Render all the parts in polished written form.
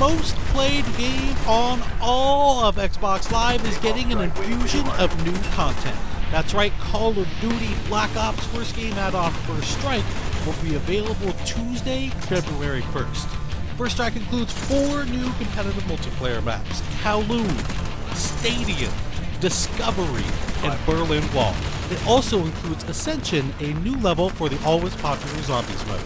most played game on all of Xbox Live is getting an infusion of new content. That's right, Call of Duty Black Ops first game add-on First Strike will be available Tuesday, February 1st. First Strike includes 4 new competitive multiplayer maps: Kowloon, Stadium, Discovery, and Berlin Wall. It also includes Ascension, a new level for the always popular Zombies mode.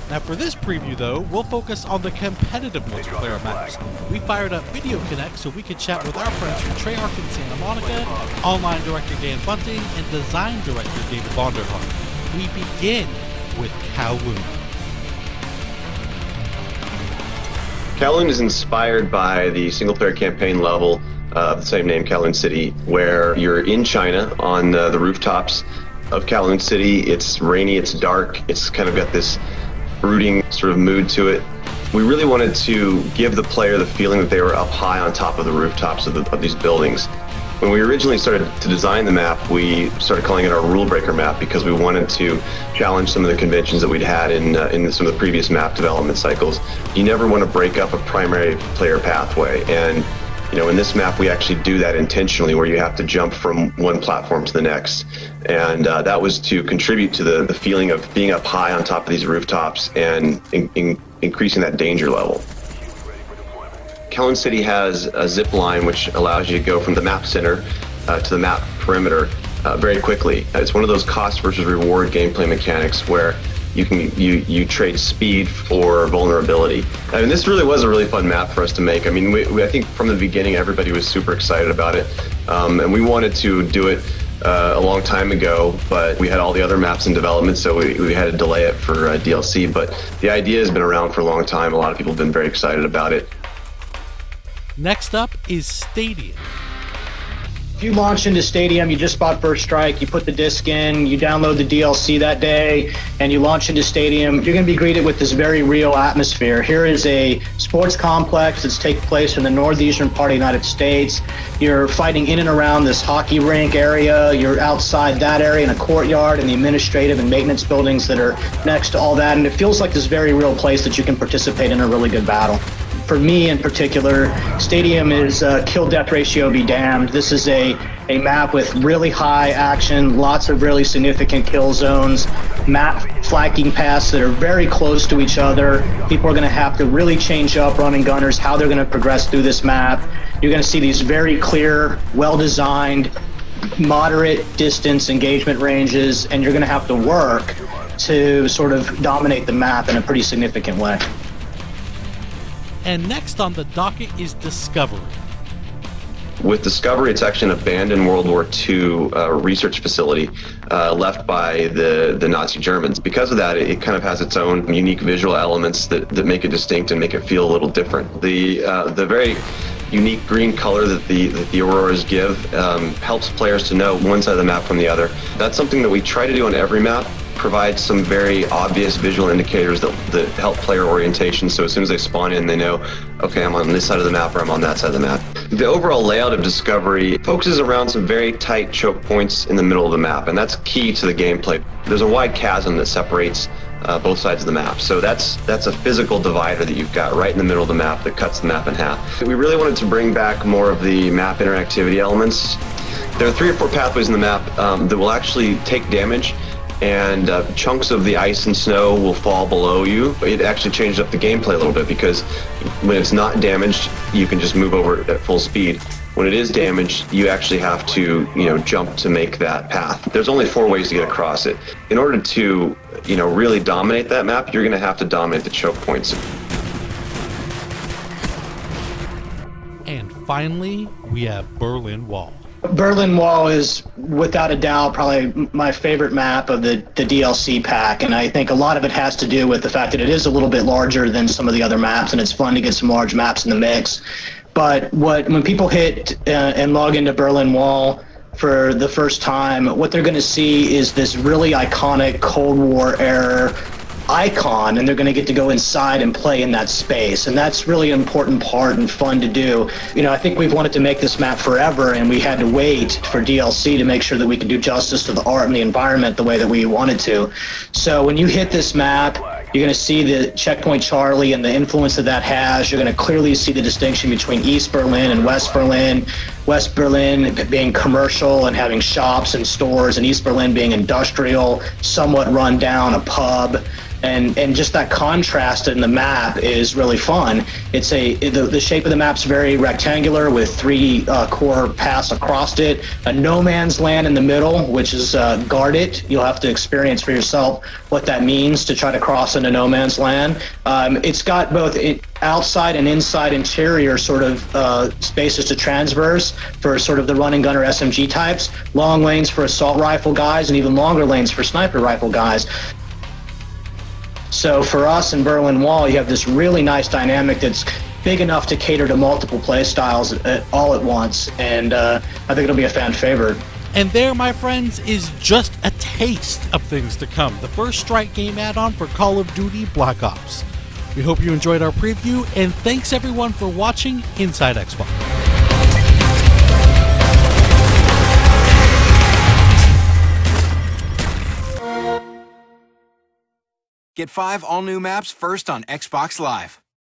Now for this preview though, we'll focus on the competitive multiplayer maps. We fired up Video Connect so we could chat with our friends from Treyarch in Santa Monica, online director Dan Bunting, and design director David Vonderhaar. We begin with Kowloon. Kowloon is inspired by the single-player campaign level of the same name, Kowloon City, where you're in China on the rooftops of Kowloon City. It's rainy, it's dark, it's kind of got this brooding sort of mood to it. We really wanted to give the player the feeling that they were up high on top of the rooftops of these buildings. When we originally started to design the map, we started calling it our rule breaker map because we wanted to challenge some of the conventions that we'd had in some of the previous map development cycles. You never want to break up a primary player pathway, and in this map we actually do that intentionally, where you have to jump from one platform to the next, and that was to contribute to the feeling of being up high on top of these rooftops and increasing that danger level. Kowloon City has a zip line which allows you to go from the map center to the map perimeter very quickly. It's one of those cost versus reward gameplay mechanics where you trade speed for vulnerability. I mean, this really was a really fun map for us to make. I mean, I think from the beginning everybody was super excited about it, and we wanted to do it a long time ago, but we had all the other maps in development, so we had to delay it for DLC. But the idea has been around for a long time. A lot of people have been very excited about it. Next up is Stadium. If you launch into Stadium, you just bought First Strike, you put the disc in, you download the DLC that day, and you launch into Stadium, you're going to be greeted with this very real atmosphere. Here is a sports complex that's taking place in the northeastern part of the United States. You're fighting in and around this hockey rink area. You're outside that area in a courtyard and the administrative and maintenance buildings that are next to all that, and it feels like this very real place that you can participate in a really good battle. For me in particular, Stadium is kill-death ratio be damned. This is a map with really high action, lots of really significant kill zones, map flanking paths that are very close to each other. People are going to have to really change up running gunners, how they're going to progress through this map. You're going to see these very clear, well-designed, moderate distance engagement ranges, and you're going to have to work to sort of dominate the map in a pretty significant way. And next on the docket is Discovery. With Discovery, it's actually an abandoned World War II research facility left by the Nazi Germans. Because of that, it kind of has its own unique visual elements that make it distinct and make it feel a little different. The very unique green color that the auroras give helps players to know one side of the map from the other. That's something that we try to do on every map. Provide some very obvious visual indicators that help player orientation, so as soon as they spawn in, they know, okay, I'm on this side of the map or I'm on that side of the map. The overall layout of Discovery focuses around some very tight choke points in the middle of the map, and that's key to the gameplay. There's a wide chasm that separates both sides of the map, so that's a physical divider that you've got right in the middle of the map that cuts the map in half. We really wanted to bring back more of the map interactivity elements. There are 3 or 4 pathways in the map that will actually take damage, and chunks of the ice and snow will fall below you. It actually changed up the gameplay a little bit, because when it's not damaged, you can just move over at full speed. When it is damaged, you actually have to, jump to make that path. There's only 4 ways to get across it. In order to, really dominate that map, you're going to have to dominate the choke points. And finally, we have Berlin Wall. Berlin Wall is, without a doubt, probably my favorite map of the DLC pack, and I think a lot of it has to do with the fact that it is a little bit larger than some of the other maps, and it's fun to get some large maps in the mix. But when people hit and log into Berlin Wall for the first time, what they're going to see is this really iconic Cold War era icon, and they're going to get to go inside and play in that space, and that's really an important part and fun to do. I think we've wanted to make this map forever, and we had to wait for DLC to make sure that we could do justice to the art and the environment the way that we wanted to. So when you hit this map, You're going to see the Checkpoint Charlie and the influence that that has. You're going to clearly see the distinction between East Berlin and West Berlin. West Berlin being commercial and having shops and stores, and East Berlin being industrial, somewhat run down, a pub. And just that contrast in the map is really fun. It's the shape of the map's very rectangular with 3 core paths across it, a no man's land in the middle, which is guarded. You'll have to experience for yourself what that means to try to cross into no man's land. It's got both outside and inside interior sort of spaces to transverse for sort of the running gun or SMG types, long lanes for assault rifle guys, and even longer lanes for sniper rifle guys. So for us in Berlin Wall, you have this really nice dynamic that's big enough to cater to multiple play styles all at once, and I think it'll be a fan favorite. And there, my friends, is just a taste of things to come. The First Strike game add-on for Call of Duty Black Ops. We hope you enjoyed our preview, and thanks everyone for watching Inside Xbox. Get 5 all-new maps first on Xbox Live.